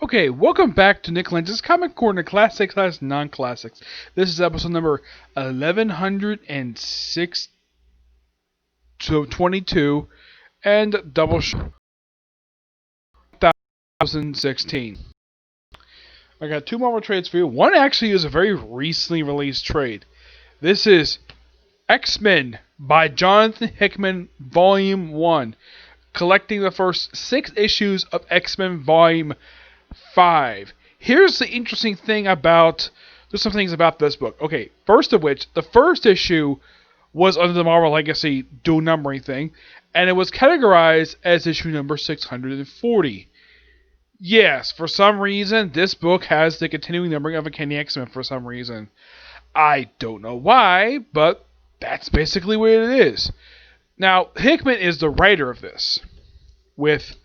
Okay, welcome back to Nick Lenz's Comic Corner Classics / Non-Classics. This is episode number 1106 to 22 and Doubleshot 2016. I got two more trades for you. One actually is a very recently released trade. This is X-Men by Jonathan Hickman, Volume 1, collecting the first 6 issues of X-Men Volume 5. Here's the interesting thing about... There's some things about this book. Okay, first of which, the first issue was under the Marvel Legacy dual numbering thing, and it was categorized as issue number 640. Yes, for some reason, this book has the continuing numbering of Uncanny X-Men for some reason. I don't know why, but that's basically what it is. Now, Hickman is the writer of this, with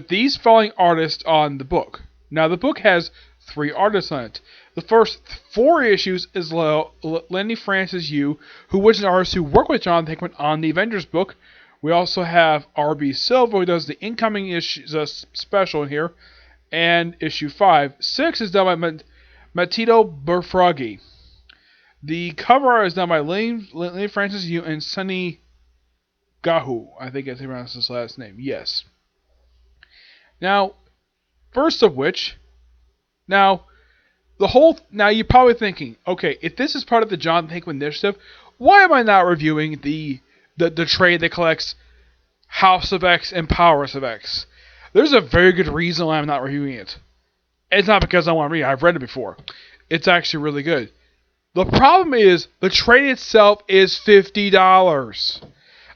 these following artists on the book. Now, the book has 3 artists on it. The first 4 issues is Lenny Francis Yu, who was an artist who worked with Jonathan Hickman on the Avengers book. We also have R.B. Silva, who does the incoming issues special in here, and issue 5. 6 is done by Matteo Berfragi. The cover art is done by Lenny Francis Yu and Sunny Gahu. I think I pronounced his last name. Yes. Now, first of which, now you're probably thinking, okay, if this is part of the Jonathan Hickman initiative, why am I not reviewing the trade that collects House of X and Powers of X? There's a very good reason why I'm not reviewing it. It's not because I want to read it. I've read it before. It's actually really good. The problem is, the trade itself is $50.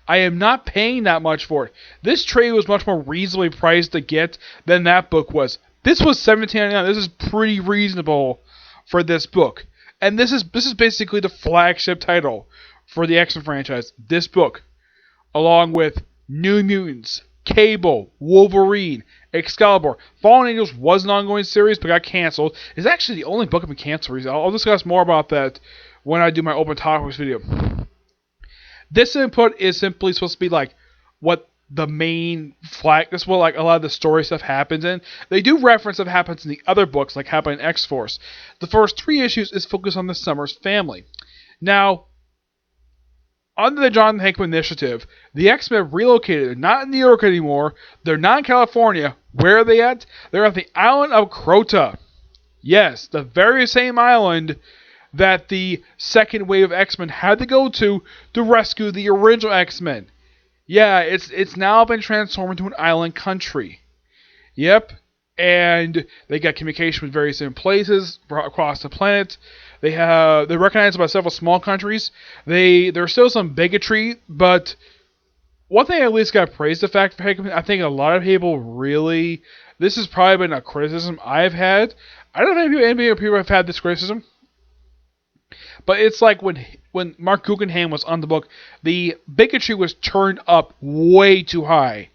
I am not paying that much for it. This trade was much more reasonably priced to get than that book was. This was $17.99. This is pretty reasonable for this book. And this is basically the flagship title for the X-Men franchise. This book, along with New Mutants, Cable, Wolverine, Excalibur. Fallen Angels was an ongoing series but got canceled. It's actually the only book I've been canceled. I'll discuss more about that when I do my open topics video. This input is simply supposed to be like what the main flag. This is what like a lot of the story stuff happens in. They do reference what happens in the other books, like happened in X-Force. The first 3 issues is focused on the Summers family. Now, under the Jonathan Hickman initiative, the X-Men relocated. They're not in New York anymore. They're not in California. Where are they at? They're at the island of Crota. Yes, the very same island that the second wave of X-Men had to go to rescue the original X-Men. Yeah, it's now been transformed into an island country. Yep, and they got communication with various different places across the planet. They're recognized by several small countries. There's still some bigotry, but one thing I at least got praised the fact for Hickman, I think a lot of people really, this has probably been a criticism I've had. I don't know if any people have had this criticism. But it's like when Mark Guggenheim was on the book, the bigotry was turned up way too high.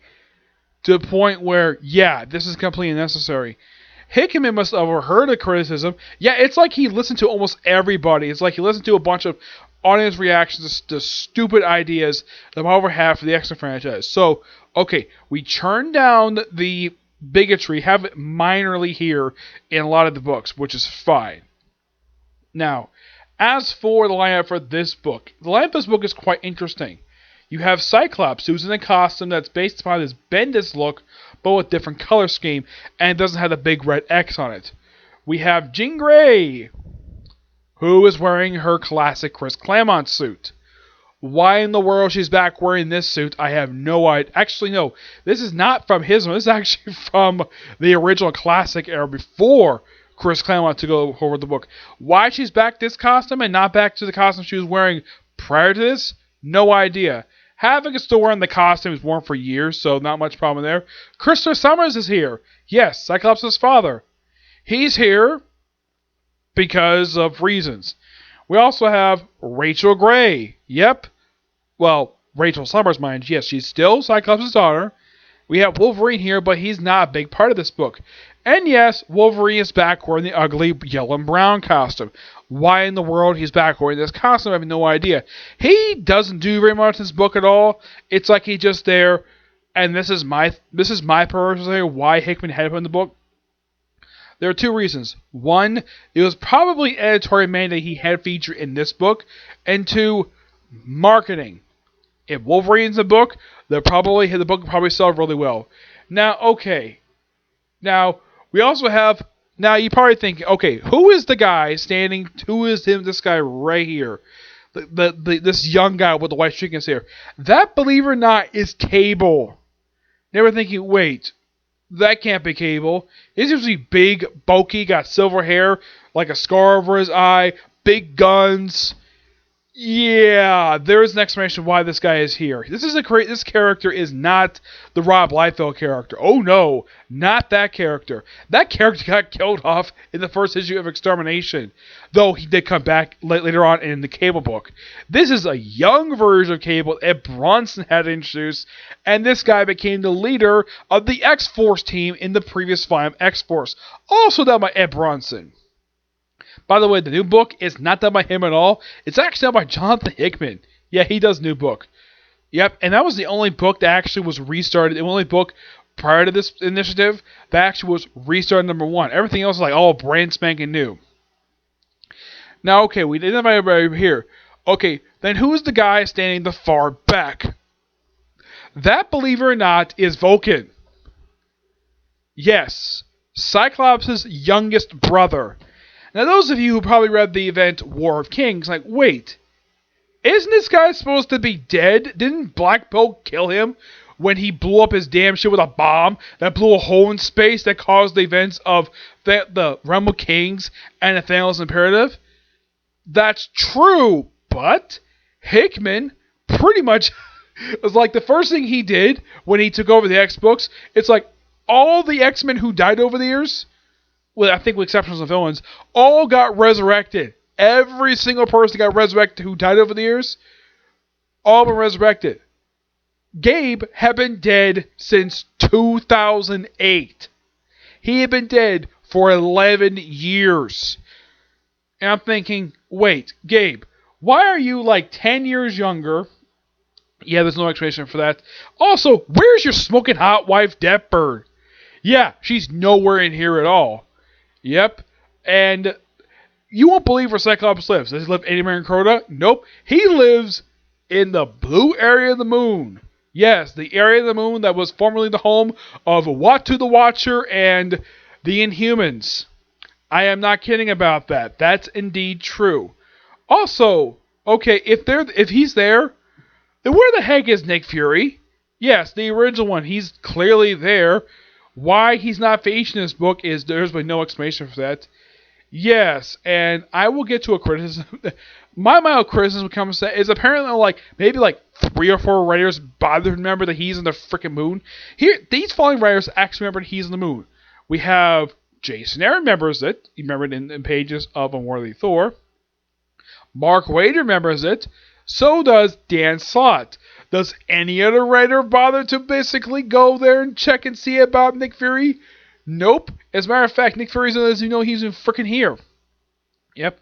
To the point where, yeah, this is completely unnecessary. Hickman must have overheard the criticism. Yeah, it's like he listened to almost everybody. It's like he listened to a bunch of audience reactions to stupid ideas that Marvel have for the X-Men franchise. So, okay, we turn down the bigotry, have it minorly here in a lot of the books, which is fine. Now, as for the lineup for this book, the lineup of this book is quite interesting. You have Cyclops, who's in a costume that's based upon his Bendis look, but with different color scheme, and it doesn't have the big red X on it. We have Jean Grey, who is wearing her classic Chris Claremont suit. Why in the world she's back wearing this suit, I have no idea. Actually, no, this is not from his one. This is actually from the original classic era before Chris Claremont to go over the book. Why she's back this costume and not back to the costume she was wearing prior to this? No idea. Havoc is still wearing the costume he's worn for years, so not much problem there. Christopher Summers is here. Yes, Cyclops' father. He's here because of reasons. We also have Rachel Gray. Yep. Well, Rachel Summers, mind you. Yes, she's still Cyclops' daughter. We have Wolverine here, but he's not a big part of this book. And yes, Wolverine is back wearing the ugly yellow and brown costume. Why in the world he's back wearing this costume, I have no idea. He doesn't do very much in this book at all. It's like he's just there and this is my personal why Hickman had to put in the book. There are two reasons. One, it was probably editorial mandate he had featured in this book, and two, marketing. If Wolverine's the book, the book will probably sell really well. Now, okay. Now, we also have. Now, you probably think, okay, who is the guy standing? Who is this guy right here? This young guy with the white streak in his hair. That, believe it or not, is Cable. They were thinking, wait, that can't be Cable. He's usually big, bulky, got silver hair, like a scar over his eye, big guns. Yeah, there is an explanation why this guy is here. This character is not the Rob Liefeld character. Oh no, not that character. That character got killed off in the first issue of Extermination, though he did come back later on in the Cable book. This is a young version of Cable Ed Bronson had introduced, and this guy became the leader of the X-Force team in the previous volume, X-Force, also done by Ed Bronson. By the way, the new book is not done by him at all. It's actually done by Jonathan Hickman. Yeah, he does new book. Yep, and that was the only book that actually was restarted. The only book prior to this initiative that actually was restarted #1. Everything else is like all brand spanking new. Now, okay, we didn't have anybody over here. Okay, then who's the guy standing the far back? That, believe it or not, is Vulcan. Yes, Cyclops' youngest brother. Now, those of you who probably read the event War of Kings, like, wait, isn't this guy supposed to be dead? Didn't Black Bolt kill him when he blew up his damn shit with a bomb that blew a hole in space that caused the events of the Realm of Kings and the Thanos Imperative? That's true, but Hickman pretty much was like the first thing he did when he took over the X-Books. It's like all the X-Men who died over the years, well, I think with exceptions of villains, all got resurrected. Every single person got resurrected who died over the years, all been resurrected. Gabe had been dead since 2008. He had been dead for 11 years. And I'm thinking, wait, Gabe, why are you like 10 years younger? Yeah, there's no explanation for that. Also, where's your smoking hot wife, Deathbird? Yeah, she's nowhere in here at all. Yep, and you won't believe where Cyclops lives. Does he live anywhere in Crota? Nope. He lives in the blue area of the moon. Yes, the area of the moon that was formerly the home of Watu the Watcher and the Inhumans. I am not kidding about that. That's indeed true. Also, okay, if he's there, then where the heck is Nick Fury? Yes, the original one. He's clearly there. Why he's not featured in this book is there's been no explanation for that. Yes, and I will get to a criticism. My mild criticism comes to is apparently maybe 3 or 4 writers bother to remember that he's on the freaking moon. Here, these following writers actually remember that he's on the moon. We have Jason Aaron remembers it. He remembered in pages of Unworthy Thor. Mark Waid remembers it. So does Dan Slott. Does any other writer bother to basically go there and check and see about Nick Fury? Nope. As a matter of fact, Nick Fury's, as you know, he's freaking here. Yep.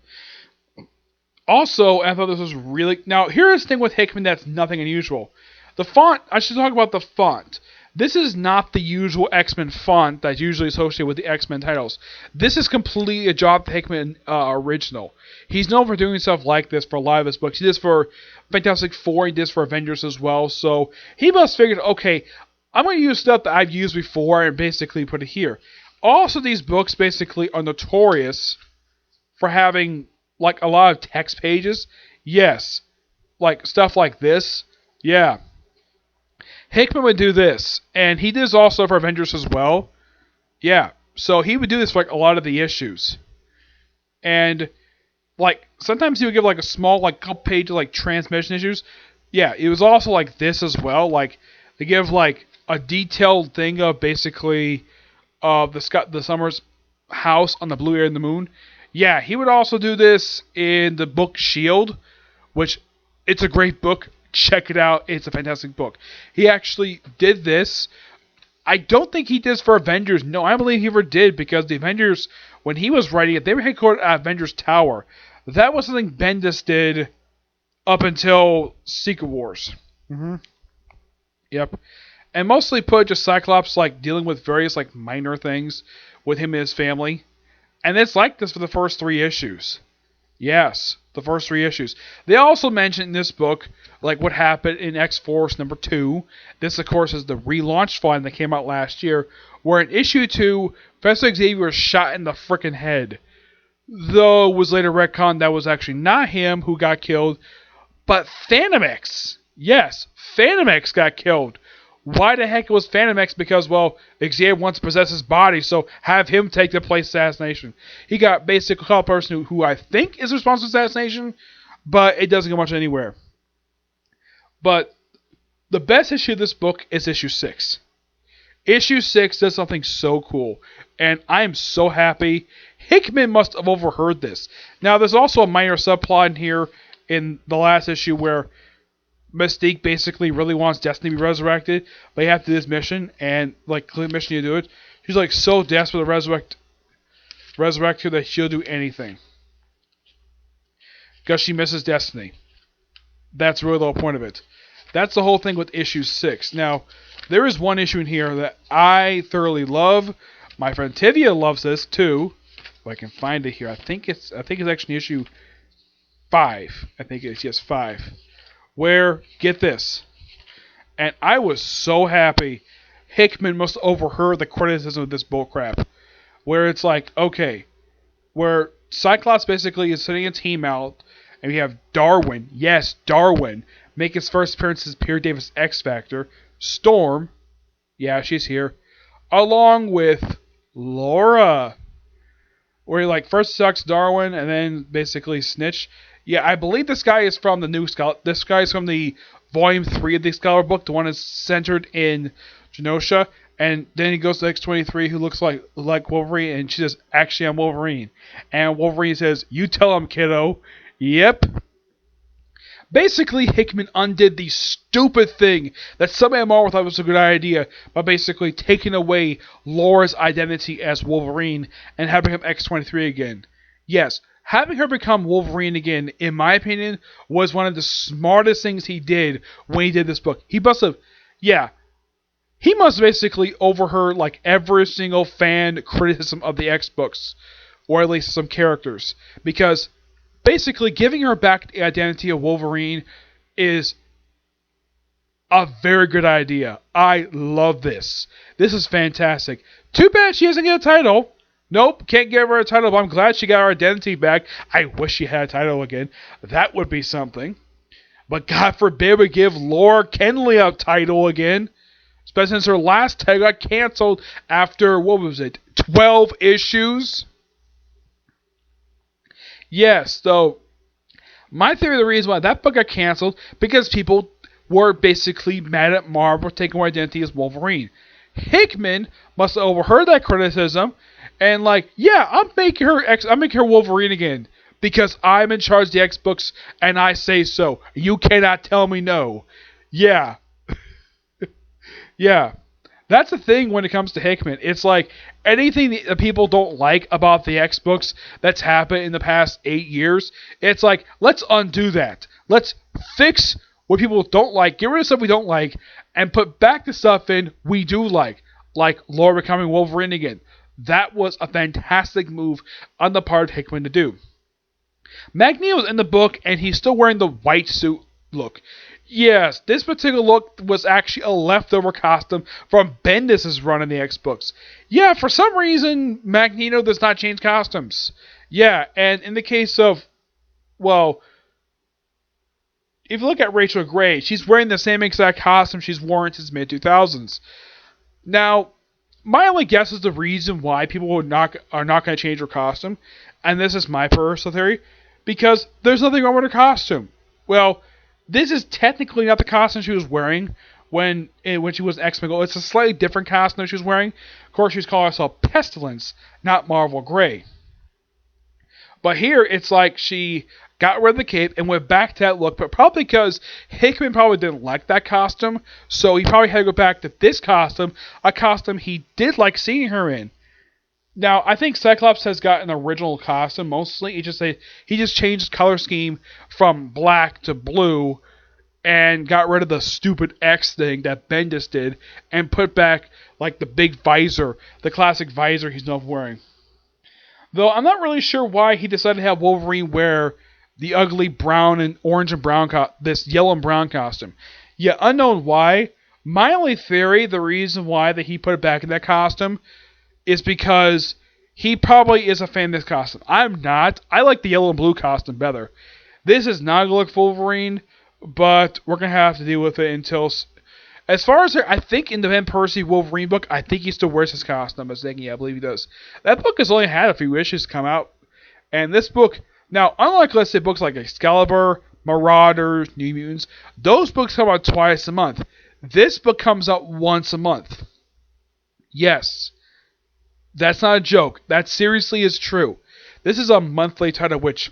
Also, I thought this was really... Now, here's the thing with Hickman that's nothing unusual. The font, I should talk about the font. This is not the usual X-Men font that's usually associated with the X-Men titles. This is completely a Jonathan Hickman original. He's known for doing stuff like this for a lot of his books. He did this for Fantastic Four, he did this for Avengers as well. So he must figure, okay, I'm going to use stuff that I've used before and basically put it here. Also, these books basically are notorious for having like a lot of text pages. Yes, like stuff like this. Yeah. Hickman would do this, and he did this also for Avengers as well. Yeah, so he would do this for like a lot of the issues. And like sometimes he would give like a small like couple pages like transmission issues. Yeah, it was also like this as well. Like they give like a detailed thing of basically the Summers house on the blue area of the moon. Yeah, he would also do this in the book Shield, which it's a great book. Check it out. It's a fantastic book. He actually did this. I don't think he did this for Avengers. No, I believe he ever did because the Avengers, when he was writing it, they were headquartered at Avengers Tower. That was something Bendis did up until Secret Wars. Yep. and mostly put just Cyclops like dealing with various like minor things with him and his family. And it's like this for the first 3 issues. Yes, the first 3 issues. They also mention in this book like what happened in X-Force number 2. This, of course, is the relaunched line that came out last year, where in issue 2, Professor Xavier was shot in the frickin' head. Though it was later retconned that was actually not him who got killed, but Phantom X. Yes, Phantom X got killed. Why the heck it was Phantom X? Because, well, Xavier wants to possess his body, so have him take the place of assassination. He got basically called a person who I think is responsible for assassination, but it doesn't go much anywhere. But the best issue of this book is issue 6. Issue 6 does something so cool, and I am so happy. Hickman must have overheard this. Now, there's also a minor subplot in here in the last issue where Mystique basically really wants Destiny to be resurrected, but you have to do this mission, and like clear mission you do it. She's like so desperate to resurrect her that she'll do anything because she misses Destiny. That's really the whole point of it. That's the whole thing with issue 6. Now, there is one issue in here that I thoroughly love. My friend Tivia loves this too. If I can find it here, I think it's actually issue 5. I think it's yes 5. Where, get this, and I was so happy, Hickman must have overheard the criticism of this bullcrap, where it's like, okay, where Cyclops basically is sending a team out, and we have Darwin, yes, Darwin, make his first appearance as Peter Davis X Factor, Storm, yeah, she's here, along with Laura, where he like first sucks Darwin, and then basically snitch. Yeah, I believe this guy is from the new Excalibur. This guy is from the volume 3 of the Excalibur book, the one that's centered in Genosha. And then he goes to X-23, who looks like Wolverine, and she says, "Actually, I'm Wolverine." And Wolverine says, "You tell him, kiddo." Yep. Basically, Hickman undid the stupid thing that some at Marvel thought was a good idea by basically taking away Laura's identity as Wolverine and having him X-23 again. Yes. Having her become Wolverine again, in my opinion, was one of the smartest things he did when he did this book. He must have basically overheard like every single fan criticism of the X books, or at least some characters, because basically giving her back the identity of Wolverine is a very good idea. I love this. This is fantastic. Too bad she doesn't get a title. Nope, can't give her a title, but I'm glad she got her identity back. I wish she had a title again. That would be something. But God forbid we give Laura Kenley a title again. Especially since her last title got canceled after, 12 issues? Yes, so my theory of the reason why that book got canceled, because people were basically mad at Marvel for taking her identity as Wolverine. Hickman must have overheard that criticism, and like, yeah, I'm making her Wolverine again because I'm in charge of the X books and I say so. You cannot tell me no. Yeah. Yeah. That's the thing when it comes to Hickman. It's like anything that people don't like about the X books that's happened in the past 8 years, it's like, let's undo that. Let's fix what people don't like, get rid of stuff we don't like, and put back the stuff in we do like Laura becoming Wolverine again. That was a fantastic move on the part of Hickman to do. Magneto's in the book, and he's still wearing the white suit look. Yes, this particular look was actually a leftover costume from Bendis' run in the X-Books. Yeah, for some reason, Magneto does not change costumes. Yeah, and in the case of, well, if you look at Rachel Gray, she's wearing the same exact costume she's worn since mid-2000s. Now, my only guess is the reason why people are not going to change her costume, and this is my personal theory, because there's nothing wrong with her costume. Well, this is technically not the costume she was wearing when she was X-Men. It's a slightly different costume she was wearing. Of course, she's calling herself Pestilence, not Marvel Gray. But here, it's like she got rid of the cape and went back to that look, but probably because Hickman probably didn't like that costume, so he probably had to go back to this costume, a costume he did like seeing her in. Now, I think Cyclops has got an original costume, mostly. He just changed his color scheme from black to blue and got rid of the stupid X thing that Bendis did and put back like the big visor, the classic visor he's known for wearing. Though I'm not really sure why he decided to have Wolverine wear the ugly brown and orange and brown this yellow and brown costume. Yet unknown why. My only theory, the reason why that he put it back in that costume, is because he probably is a fan of this costume. I'm not. I like the yellow and blue costume better. This is not going to look Wolverine, but we're going to have to deal with it until... As far as I think in the Ben Percy Wolverine book, I think he still wears his costume. Yeah, I believe he does. That book has only had a few issues come out. And this book... Now, unlike, let's say, books like Excalibur, Marauders, New Mutants, those books come out twice a month. This book comes out once a month. Yes. That's not a joke. That seriously is true. This is a monthly title, which...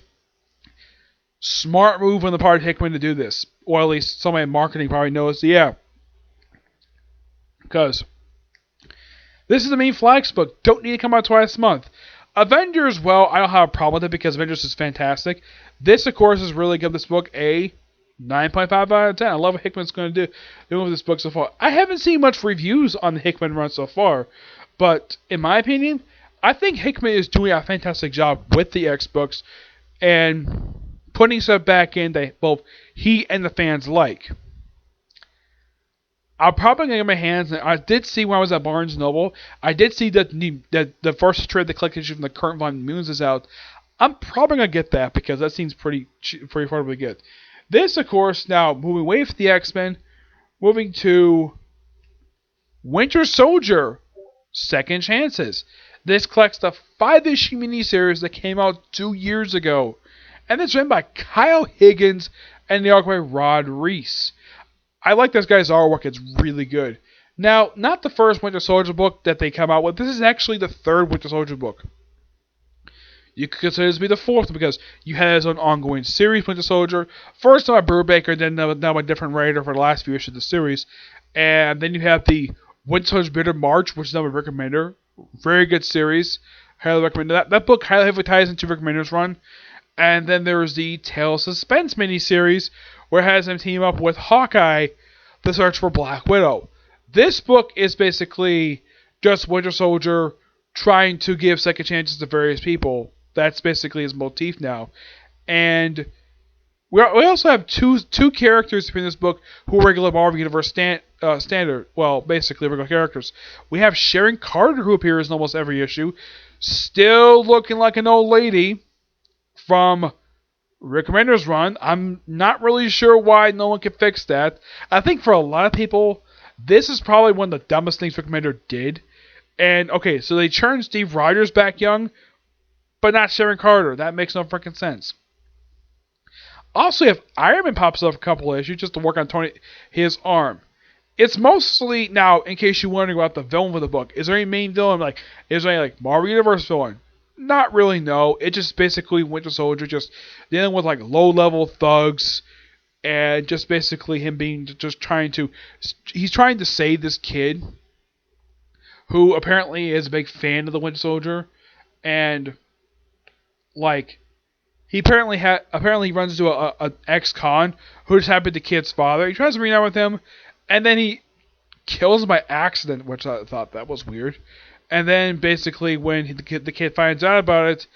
Smart move on the part of Hickman to do this. Or at least somebody in marketing probably knows. Yeah. Because this is the main Flags book. Don't need to come out twice a month. Avengers, well, I don't have a problem with it because Avengers is fantastic. This, of course, is really give this book a 9.5 out of 10. I love what Hickman's going to do with this book so far. I haven't seen much reviews on the Hickman run so far, but in my opinion, I think Hickman is doing a fantastic job with the X books and putting stuff back in that both he and the fans like. I'm probably going to get my hands... I did see when I was at Barnes & Noble, I did see that the first trade, the collection issue from the current Von Moons is out. I'm probably going to get that because that seems pretty affordably good. This, of course, now moving away from the X-Men, moving to Winter Soldier, Second Chances. This collects the 5-issue miniseries that came out 2 years ago. And it's written by Kyle Higgins and the artwork by Rod Reese. I like this guy's artwork. It's really good. Now, not the first Winter Soldier book that they come out with. This is actually the third Winter Soldier book. You could consider this to be the fourth because you had his own ongoing series, Winter Soldier. First time by Brubaker, then now a different writer for the last few issues of the series. And then you have the Winter Soldier Bitter March, which is now a recommender. Very good series. Highly recommend that. That book highly ties into Rick Remender's run. And then there's the Tale of Suspense miniseries, where it has him team up with Hawkeye to search for Black Widow. This book is basically just Winter Soldier trying to give second chances to various people. That's basically his motif now. And we also have two characters in this book who are regular Marvel Universe standard. Well, basically regular characters. We have Sharon Carter, who appears in almost every issue, still looking like an old lady from Rick Remender's run. I'm not really sure why no one can fix that. I think for a lot of people, this is probably one of the dumbest things Rick Remender did. And, okay, so they turned Steve Rogers back young, but not Sharon Carter. That makes no freaking sense. Also, if Iron Man pops up a couple of issues just to work on his arm. It's mostly, now, in case you're wondering about the villain of the book, is there any main villain? Is there any, Marvel Universe villain? Not really, no. It's just basically Winter Soldier just dealing with, low-level thugs, and just basically him being just trying to... He's trying to save this kid, who apparently is a big fan of the Winter Soldier, and, he apparently runs into a ex-con who just happened to the kid's father. He tries to reunite with him, and then he kills him by accident, which I thought that was weird. And then basically when the kid finds out about it,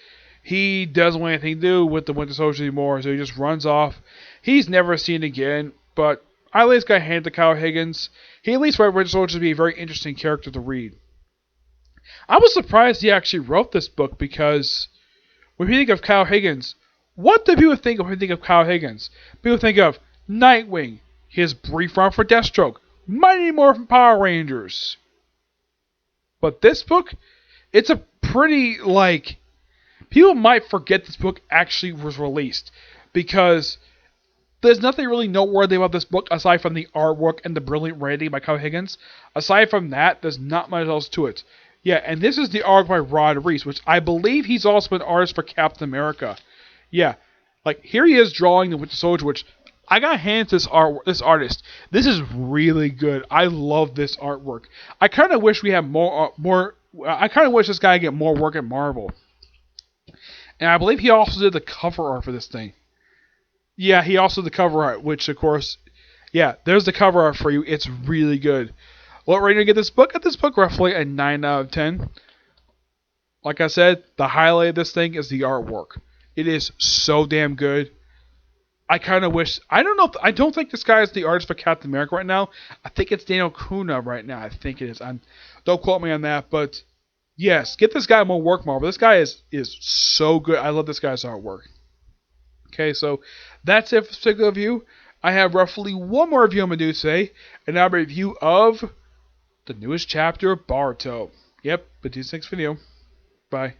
he doesn't want anything to do with the Winter Soldier anymore, so he just runs off. He's never seen again, but I at least got handed to Kyle Higgins. He at least wrote Winter Soldier to be a very interesting character to read. I was surprised he actually wrote this book because when you think of Kyle Higgins, what do people think of when you think of Kyle Higgins? People think of Nightwing, his brief run for Deathstroke, Mighty Morphin Power Rangers. But this book, it's a pretty, people might forget this book actually was released. Because there's nothing really noteworthy about this book aside from the artwork and the brilliant writing by Kyle Higgins. Aside from that, there's not much else to it. Yeah, and this is the art by Rod Reese, which I believe he's also an artist for Captain America. Yeah, here he is drawing the Winter Soldier, which I got handed this artist. This is really good. I love this artwork. I kind of wish we had more. I kind of wish this guy get more work at Marvel. And I believe he also did the cover art for this thing. Yeah, he also did the cover art, which of course Yeah, there's the cover art for you. It's really good. What rating to get this book? Get this book roughly a 9 out of 10. Like I said, the highlight of this thing is the artwork. It is so damn good. I kind of wish. I don't know. I don't think this guy is the artist for Captain America right now. I think it's Daniel Kuna right now. I think it is. Don't quote me on that, but yes, get this guy more work, Marvel. This guy is so good. I love this guy's artwork. Okay, so that's it for this particular review. I have roughly one more review I'm going to do today, and now a review of the newest chapter of Boruto. Yep, but do this next video. Bye.